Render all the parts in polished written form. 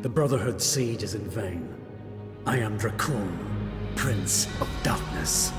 The Brotherhood's siege is in vain. I am Dracul, Prince of Darkness.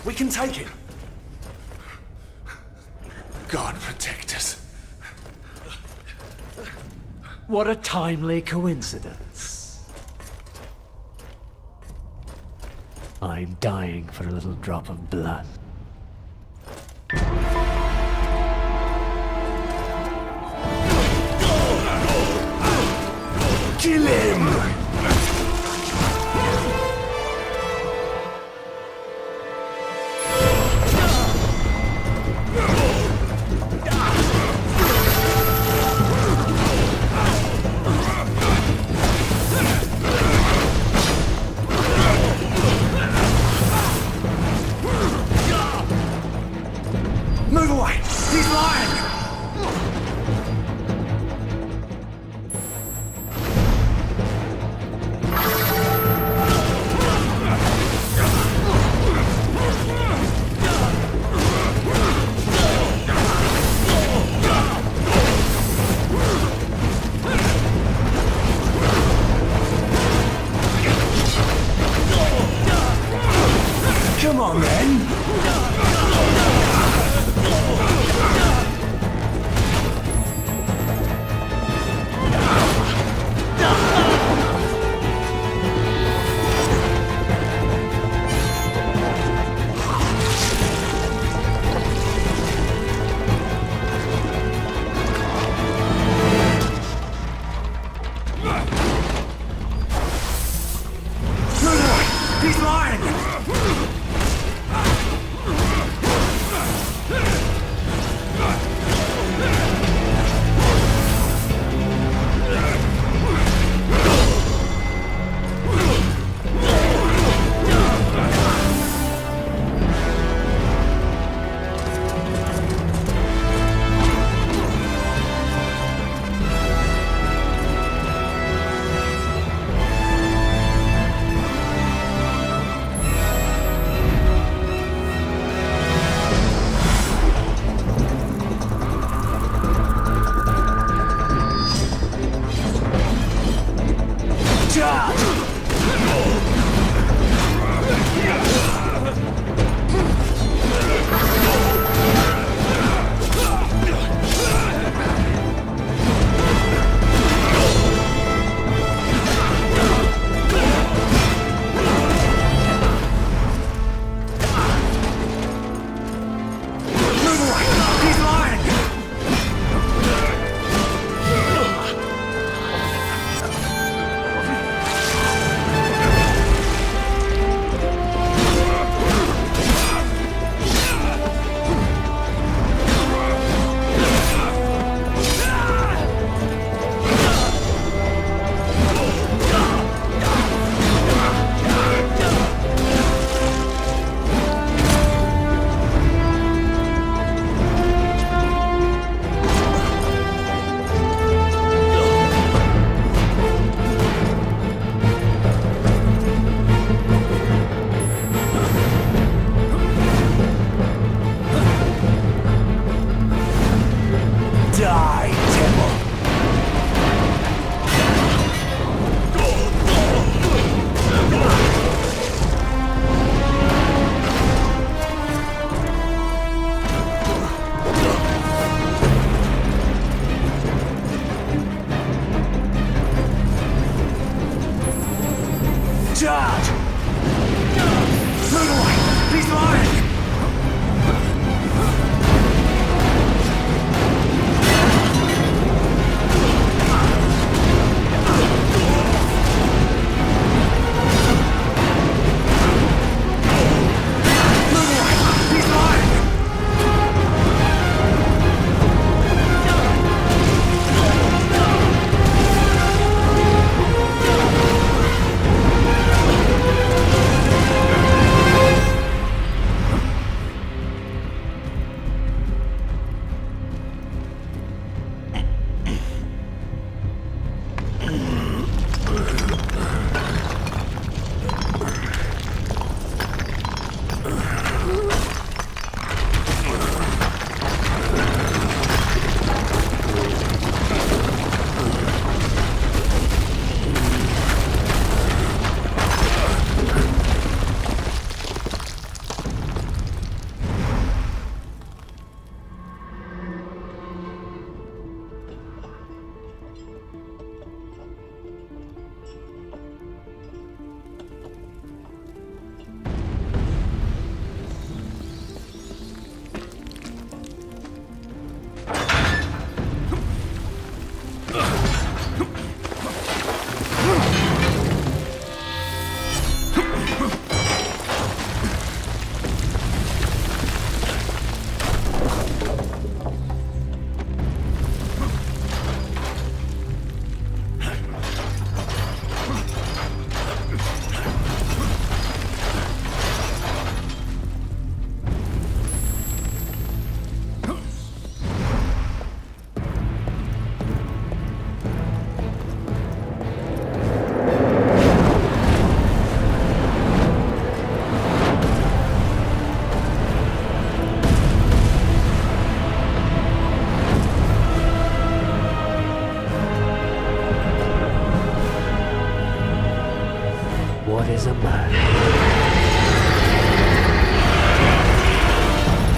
We can take it. God protect us. What a timely coincidence. I'm dying for a little drop of blood. Kill him! Move away! He's lying! Come on, then!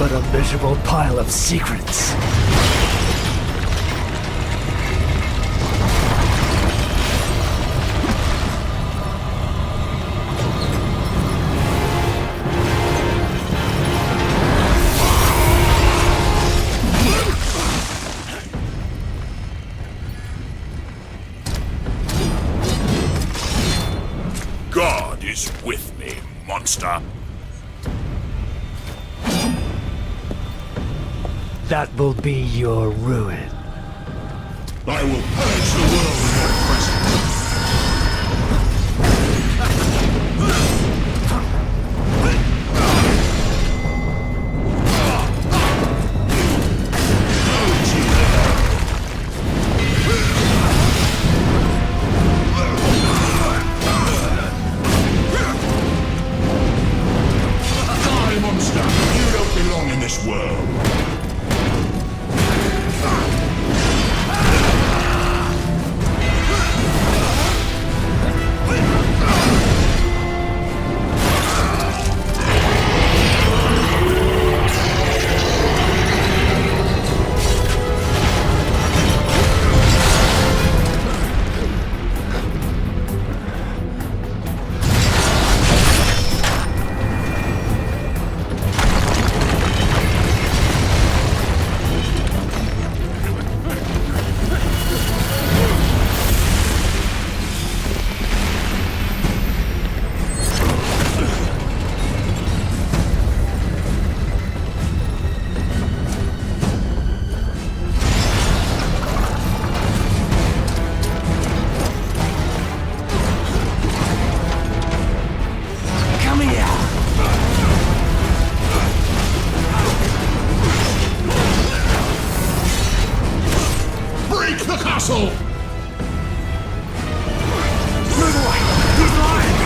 but a miserable pile of secrets. God is with me, monster. That will be your ruin. I will purge the world with my presence. Die, monster! You don't belong in this world. Break the castle! Move away! He's lying!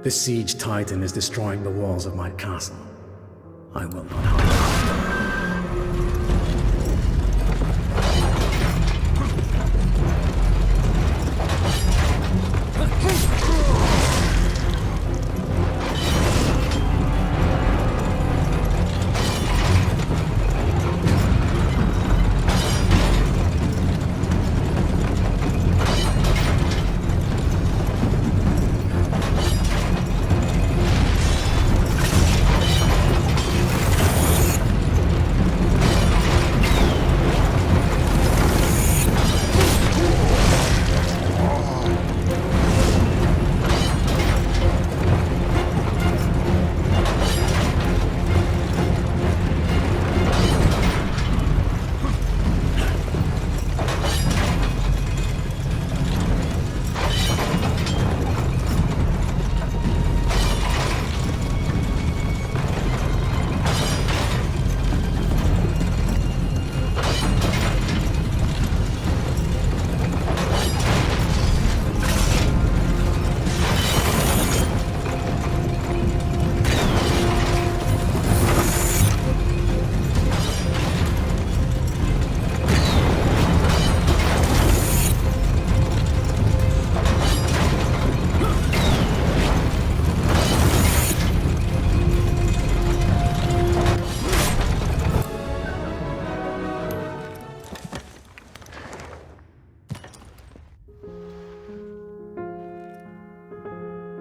The siege titan is destroying the walls of my castle. I will not hide.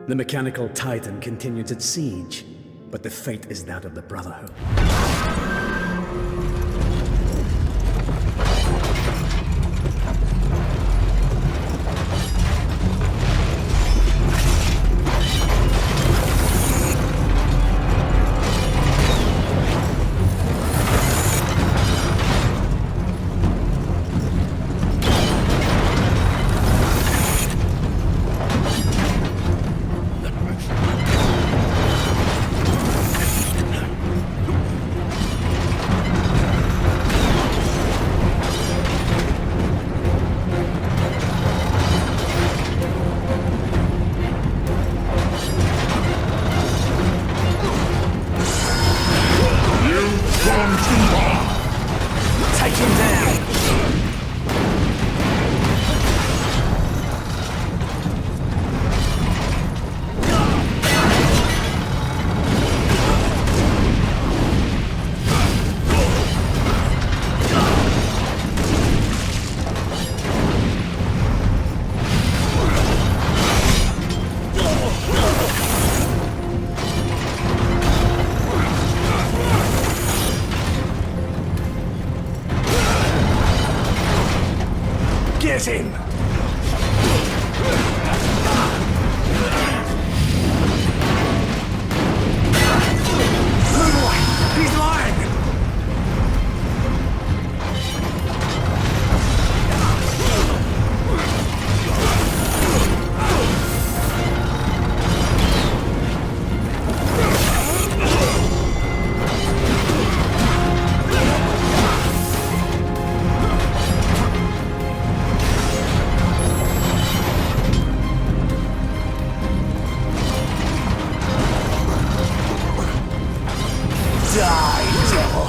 The mechanical titan continues its siege, but the fate is that of the Brotherhood. Take him down! Get him! Move away! He's lying! Die, devil!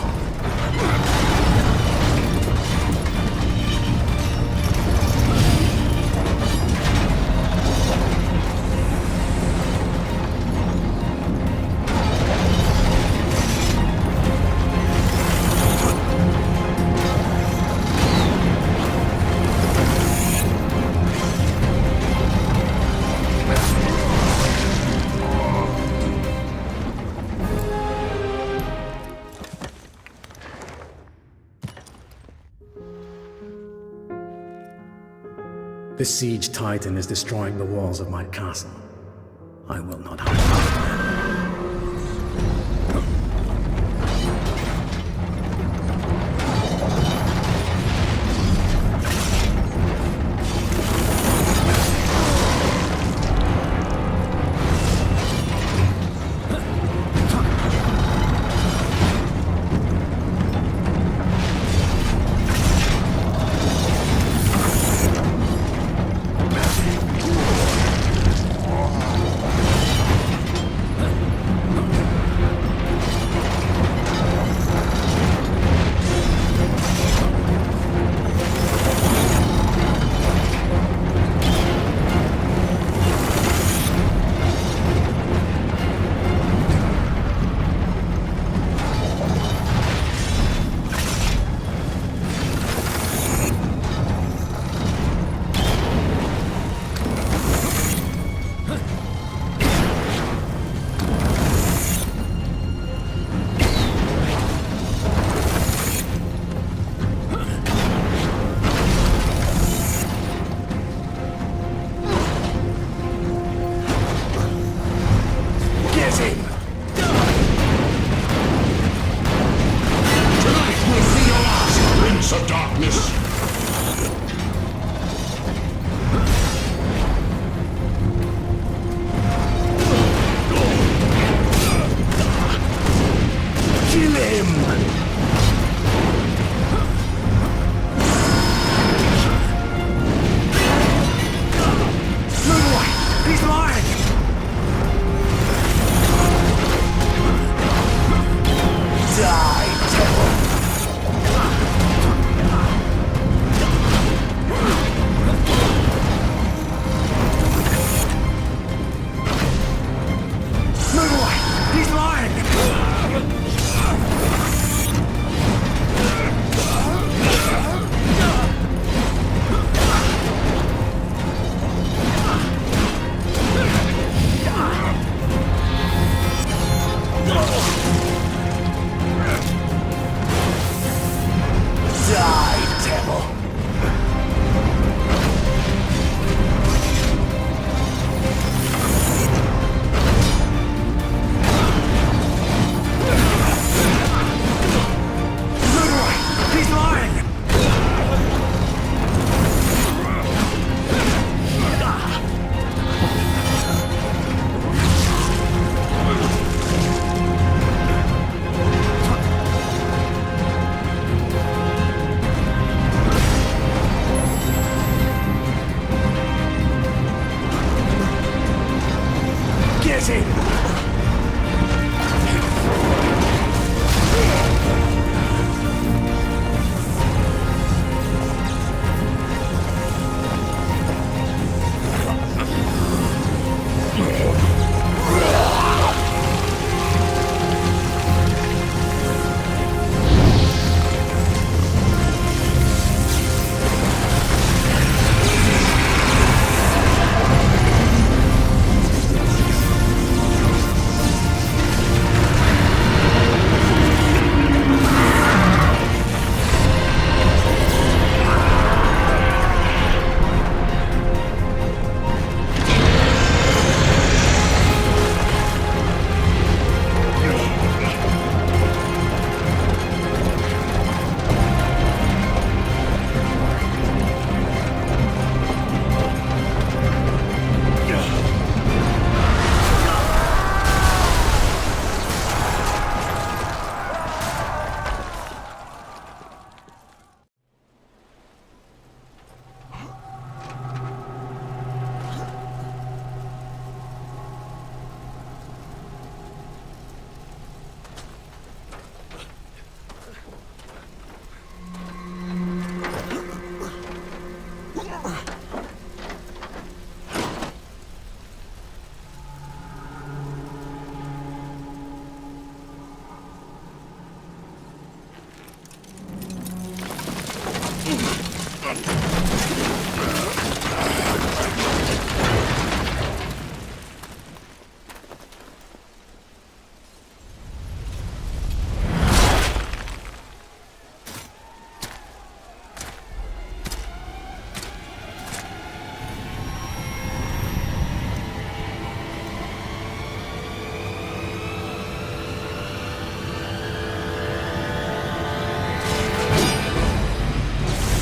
The siege titan is destroying the walls of my castle. I will not hide.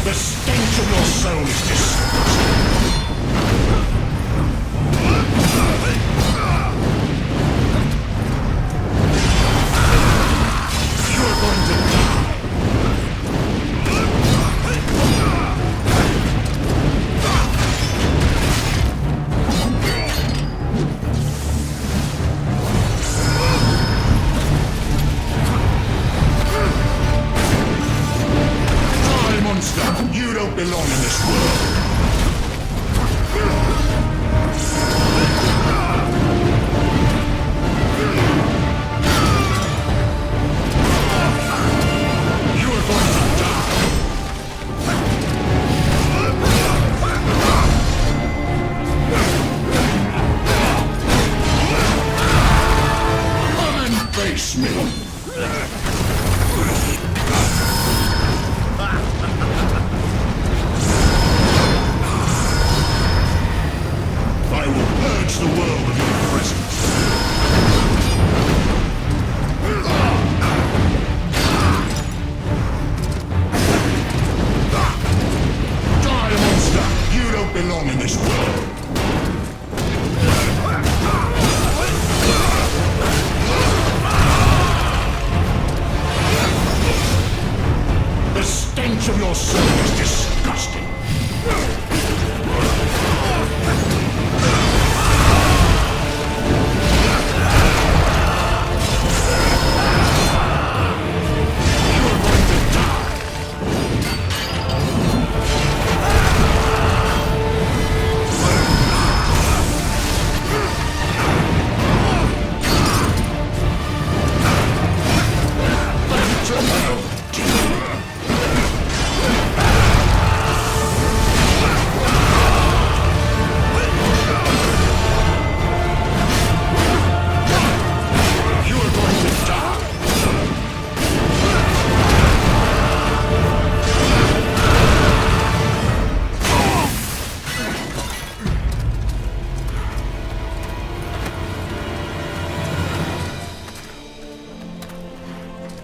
The stench of your soul is disgusting. You are going to die. Die, monster! You don't belong in this world. You are going to die. Come and face me. I will purge the world of your presence. Die, monster! You don't belong in this world. The stench of your soul is disgusting. You are going to die. Tomorrow, you are going to die.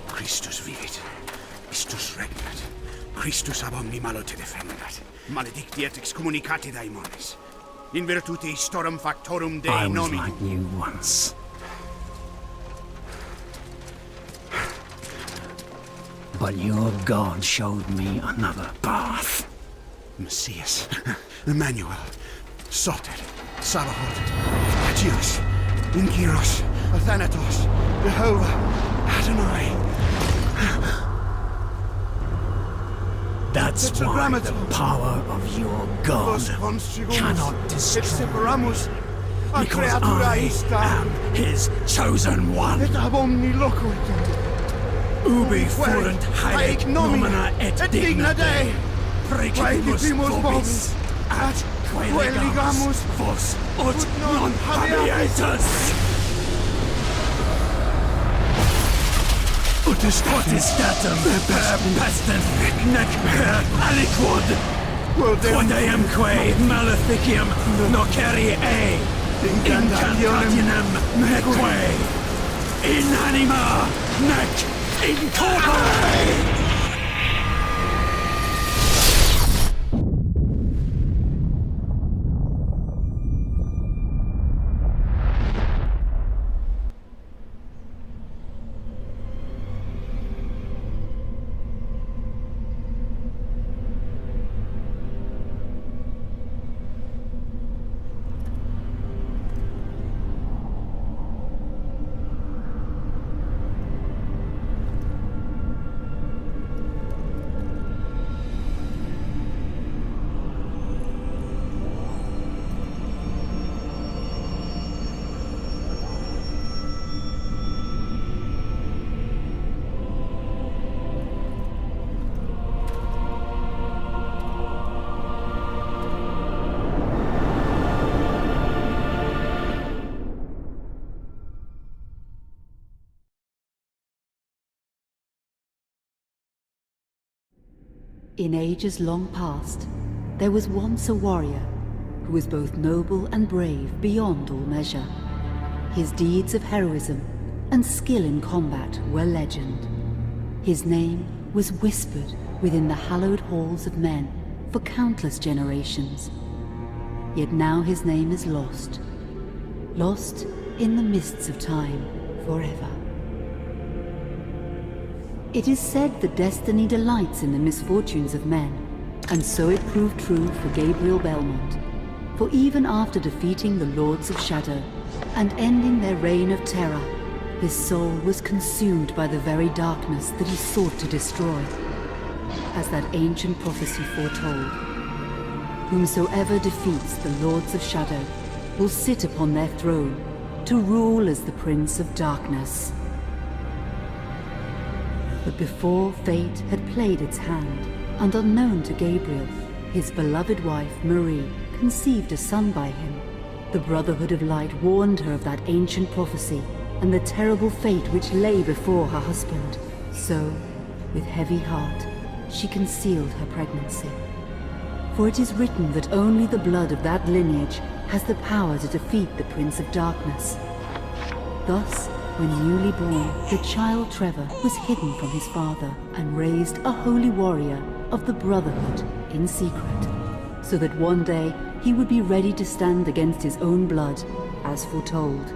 Christus vivit, Istus regnat, Christus ab omni malo te defendat, maledictiet excommunicati daemones, in virtute istorum factorum Dei I was nomini. like you once. But your God showed me another path. Messias, Emmanuel, Soter, Sabaoth, Agios, Inkyros, Athanatos, Jehovah, Adonai. That's why the power of your God cannot destroy me, because I am his chosen one. Ubi fuerunt haec nomina et digna Dei, precipimus vobis, at quae legamus vos ut non habietus. Ut potestatem per pestem nec per aliquod, quod eamque maleficium nocere incantationem neque in anima nec in corpore. In ages long past, there was once a warrior who was both noble and brave beyond all measure. His deeds of heroism and skill in combat were legend. His name was whispered within the hallowed halls of men for countless generations. Yet now his name is lost. Lost in the mists of time forever. It is said that destiny delights in the misfortunes of men, and so it proved true for Gabriel Belmont. For even after defeating the Lords of Shadow and ending their reign of terror, his soul was consumed by the very darkness that he sought to destroy. As that ancient prophecy foretold, whomsoever defeats the Lords of Shadow will sit upon their throne to rule as the Prince of Darkness. But before fate had played its hand, and unknown to Gabriel, his beloved wife Marie conceived a son by him. The Brotherhood of Light warned her of that ancient prophecy and the terrible fate which lay before her husband. So, with heavy heart, she concealed her pregnancy. For it is written that only the blood of that lineage has the power to defeat the Prince of Darkness. Thus, when newly born, the child Trevor was hidden from his father and raised a holy warrior of the Brotherhood in secret, so that one day he would be ready to stand against his own blood, as foretold.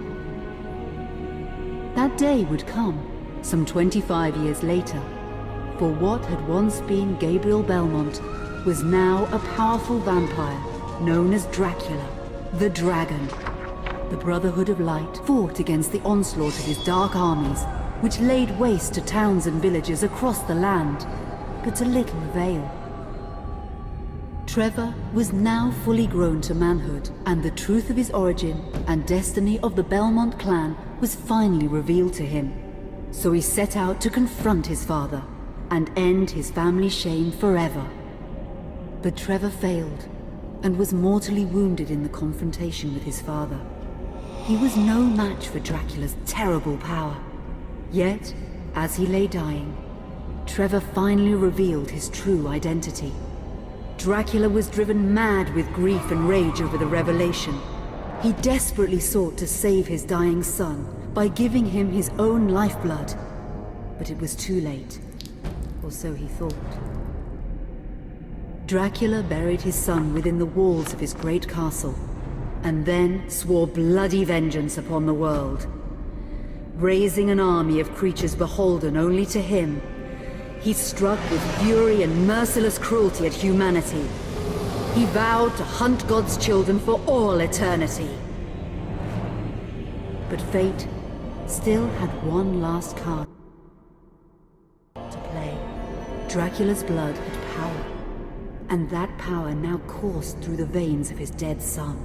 That day would come, some 25 years later, for what had once been Gabriel Belmont was now a powerful vampire known as Dracula, the Dragon. The Brotherhood of Light fought against the onslaught of his dark armies, which laid waste to towns and villages across the land, but to little avail. Trevor was now fully grown to manhood, and the truth of his origin and destiny of the Belmont clan was finally revealed to him. So he set out to confront his father and end his family's shame forever. But Trevor failed and was mortally wounded in the confrontation with his father. He was no match for Dracula's terrible power. Yet, as he lay dying, Trevor finally revealed his true identity. Dracula was driven mad with grief and rage over the revelation. He desperately sought to save his dying son by giving him his own lifeblood. But it was too late, or so he thought. Dracula buried his son within the walls of his great castle, and then swore bloody vengeance upon the world. Raising an army of creatures beholden only to him, he struck with fury and merciless cruelty at humanity. He vowed to hunt God's children for all eternity. But fate still had one last card to play. Dracula's blood had power, and that power now coursed through the veins of his dead son,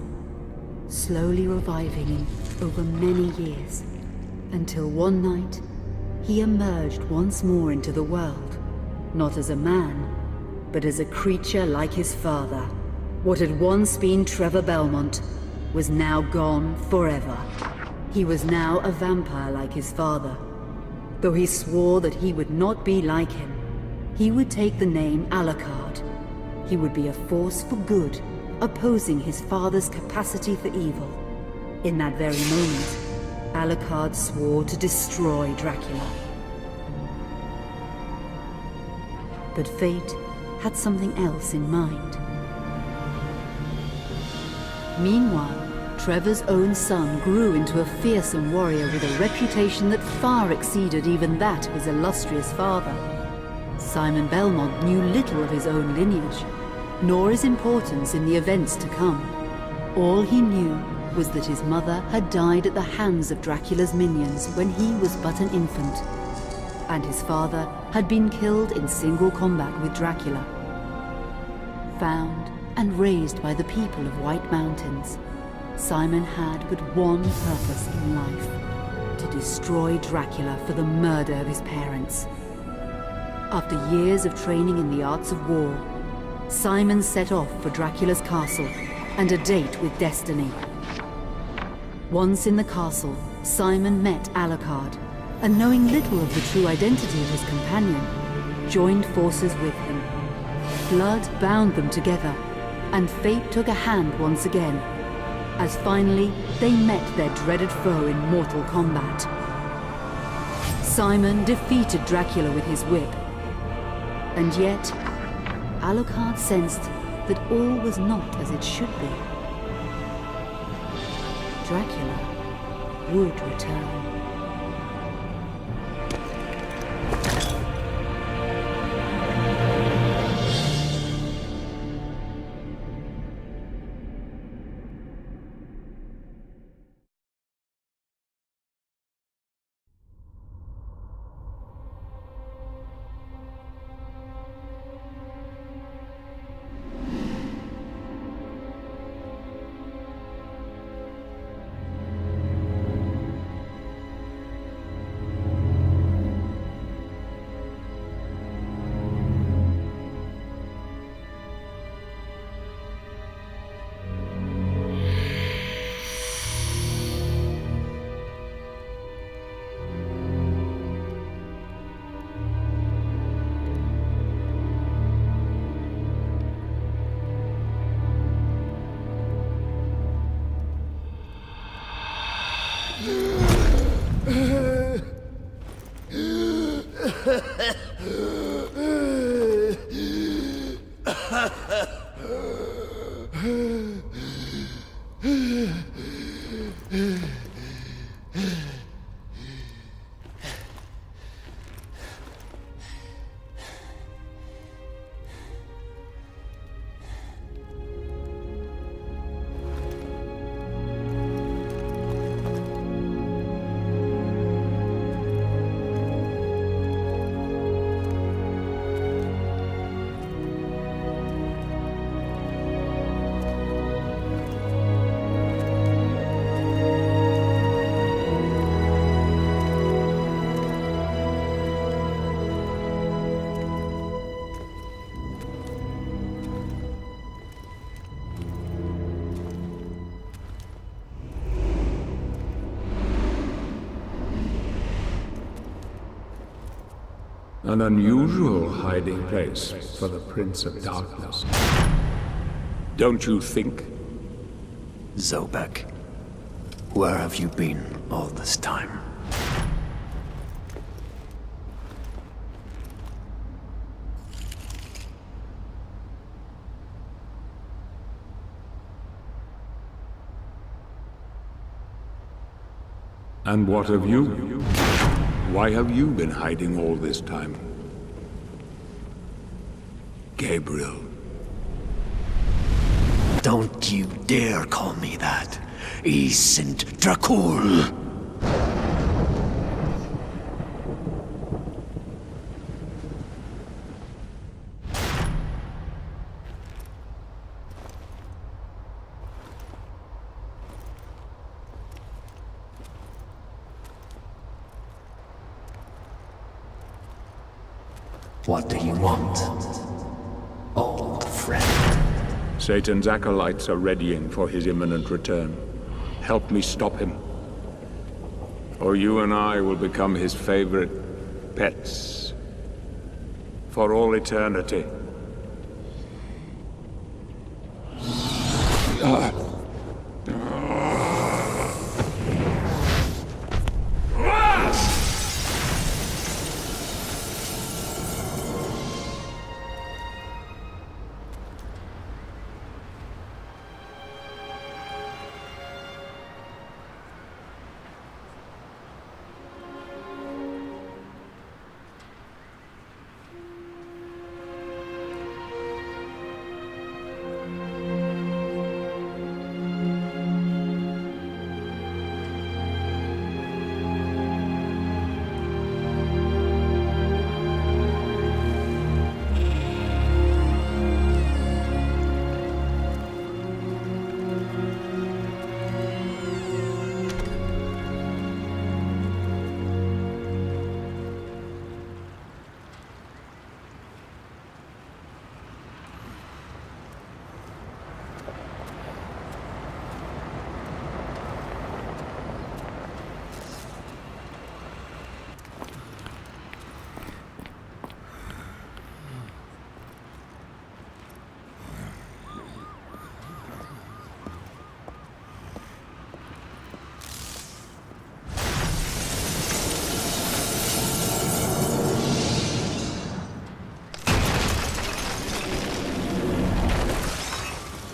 slowly reviving him over many years, until one night he emerged once more into the world, not as a man, but as a creature like his father. What had once been Trevor Belmont was now gone forever. He was now a vampire like his father. Though he swore that he would not be like him, he would take the name Alucard. He would be a force for good, opposing his father's capacity for evil. In that very moment, Alucard swore to destroy Dracula. But fate had something else in mind. Meanwhile, Trevor's own son grew into a fearsome warrior with a reputation that far exceeded even that of his illustrious father. Simon Belmont knew little of his own lineage, nor his importance in the events to come. All he knew was that his mother had died at the hands of Dracula's minions when he was but an infant, and his father had been killed in single combat with Dracula. Found and raised by the people of White Mountains, Simon had but one purpose in life: to destroy Dracula for the murder of his parents. After years of training in the arts of war, Simon set off for Dracula's castle and a date with destiny. Once in the castle, Simon met Alucard, and knowing little of the true identity of his companion, joined forces with him. Blood bound them together, and fate took a hand once again, as finally they met their dreaded foe in mortal combat. Simon defeated Dracula with his whip, and yet Alucard sensed that all was not as it should be. Dracula would return. An unusual hiding place for the Prince of Darkness. Don't you think? Zobek, where have you been all this time? And what of you? Why have you been hiding all this time? Gabriel. Don't you dare call me that. I sind Dracul. What do you want, old friend? Satan's acolytes are readying for his imminent return. Help me stop him. Or you and I will become his favorite pets. For all eternity.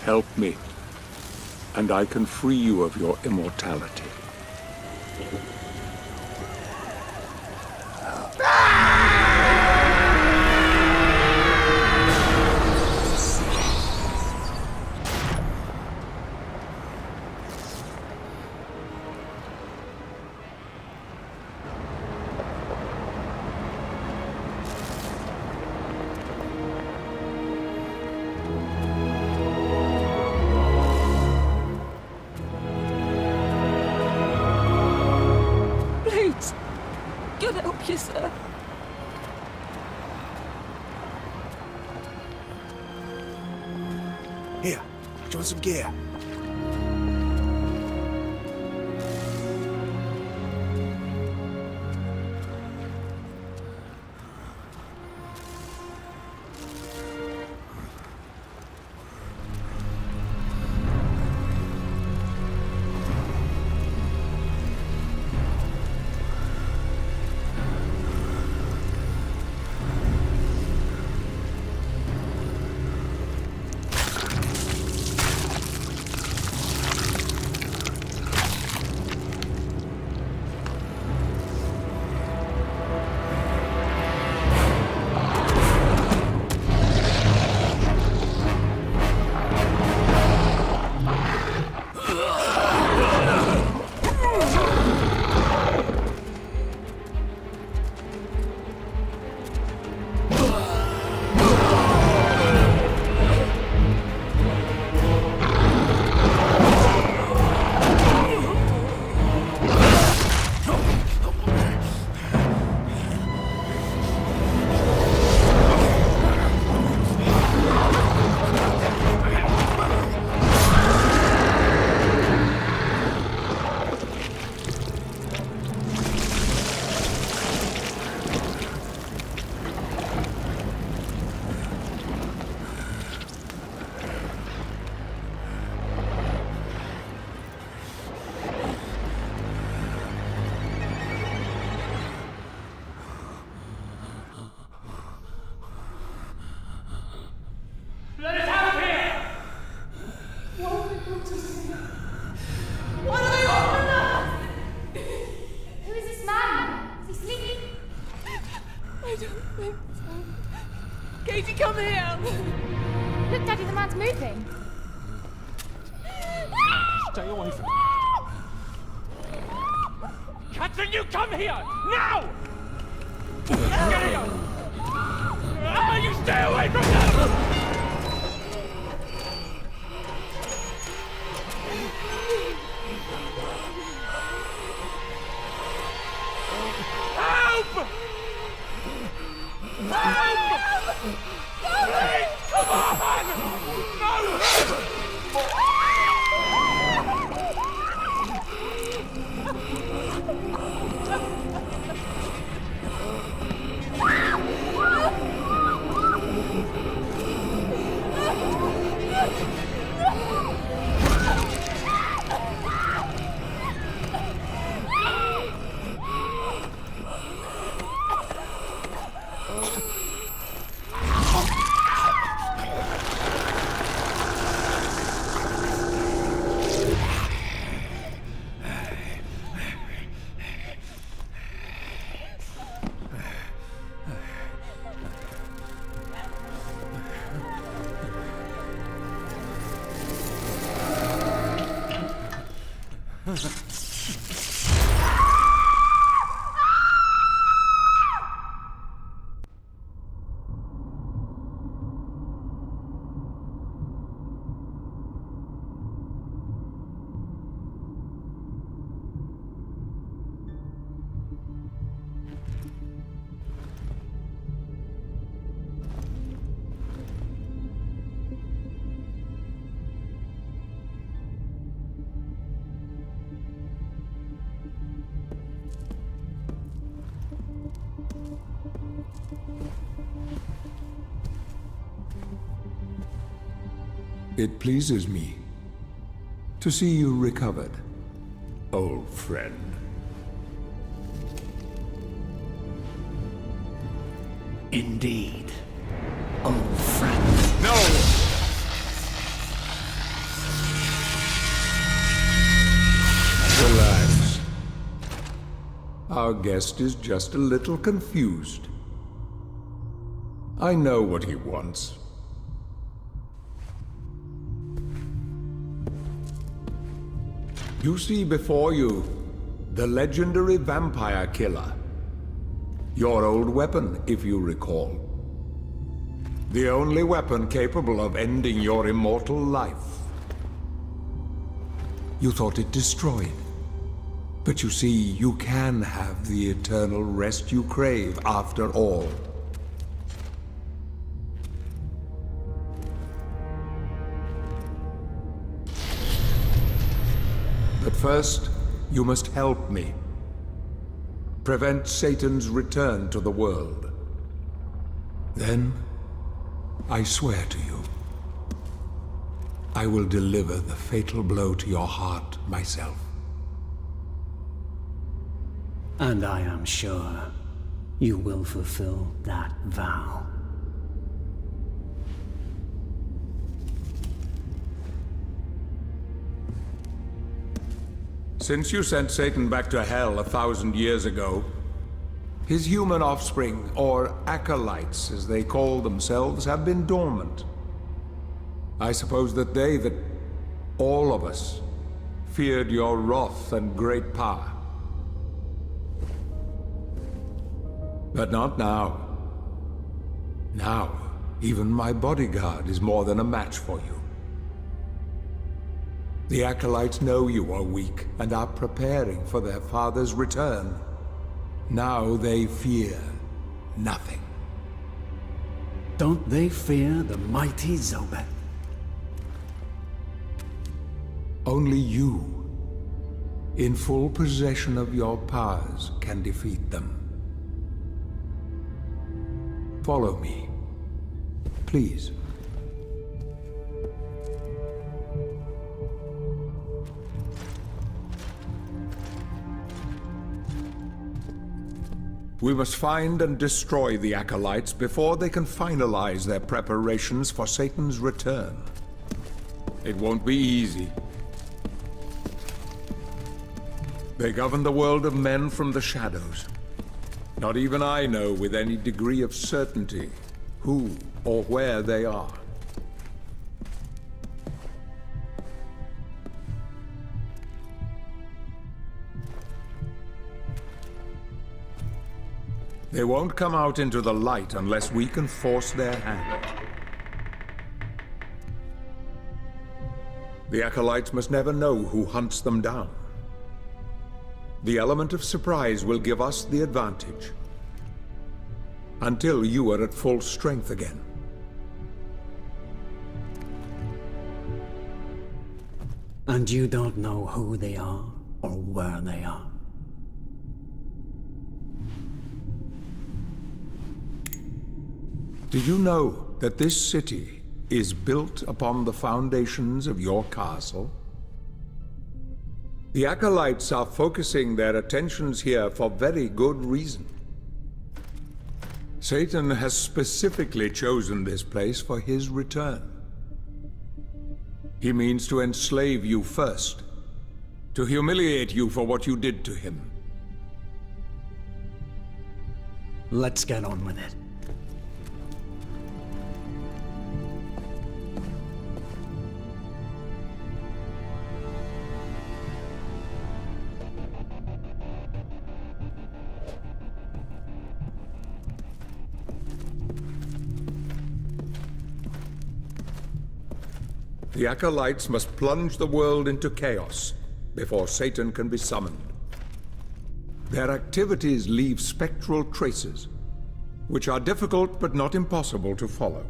Help me, and I can free you of your immortality. God help you, sir. Here, do you want some gear? Katie, come here! Look, Daddy, the man's moving. Stay away from me. Catherine, you come here! Now! Get here! Ah, you stay away from them! Help! Help! Please, come on! No! It pleases me to see you recovered, old friend. Indeed, old friend. No! Our guest is just a little confused. I know what he wants. You see before you the legendary vampire killer. Your old weapon, if you recall. The only weapon capable of ending your immortal life. You thought it destroyed. But you see, you can have the eternal rest you crave after all. But first, you must help me. Prevent Satan's return to the world. Then, I swear to you, I will deliver the fatal blow to your heart myself. And I am sure you will fulfill that vow. Since you sent Satan back to hell 1,000 years ago, his human offspring, or acolytes as they call themselves, have been dormant. I suppose that all of us, feared your wrath and great power. But not now. Now, even my bodyguard is more than a match for you. The acolytes know you are weak and are preparing for their father's return. Now they fear nothing. Don't they fear the mighty Zobek? Only you, in full possession of your powers, can defeat them. Follow me, please. We must find and destroy the acolytes before they can finalize their preparations for Satan's return. It won't be easy. They govern the world of men from the shadows. Not even I know with any degree of certainty who or where they are. They won't come out into the light unless we can force their hand. The acolytes must never know who hunts them down. The element of surprise will give us the advantage. Until you are at full strength again. And you don't know who they are or where they are? Do you know that this city is built upon the foundations of your castle? The acolytes are focusing their attentions here for very good reason. Satan has specifically chosen this place for his return. He means to enslave you first, to humiliate you for what you did to him. Let's get on with it. The acolytes must plunge the world into chaos before Satan can be summoned. Their activities leave spectral traces, which are difficult but not impossible to follow.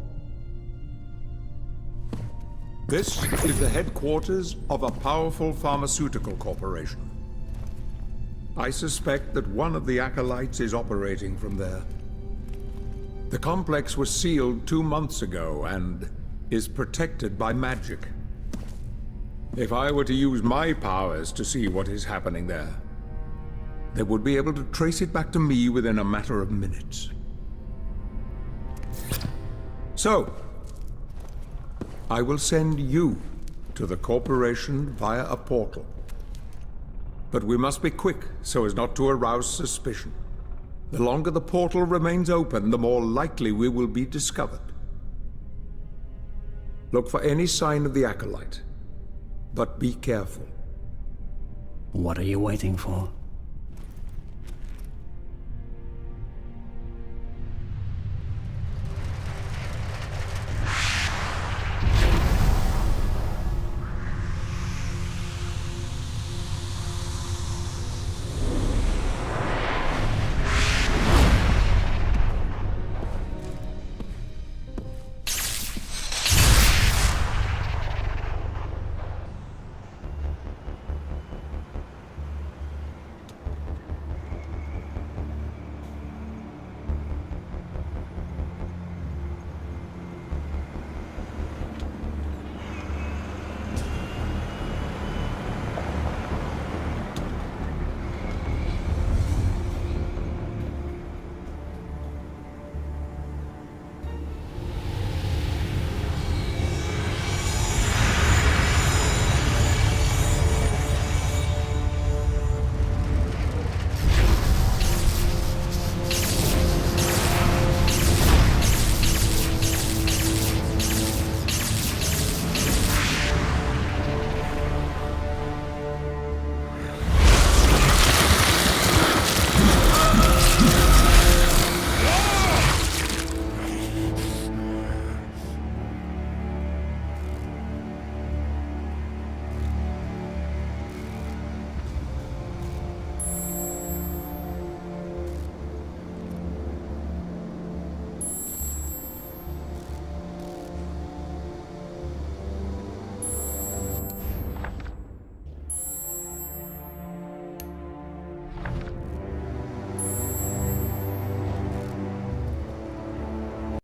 This is the headquarters of a powerful pharmaceutical corporation. I suspect that one of the acolytes is operating from there. The complex was sealed 2 months ago and is protected by magic. If I were to use my powers to see what is happening there, they would be able to trace it back to me within a matter of minutes. So, I will send you to the corporation via a portal. But we must be quick so as not to arouse suspicion. The longer the portal remains open, the more likely we will be discovered. Look for any sign of the Acolyte, but be careful. What are you waiting for?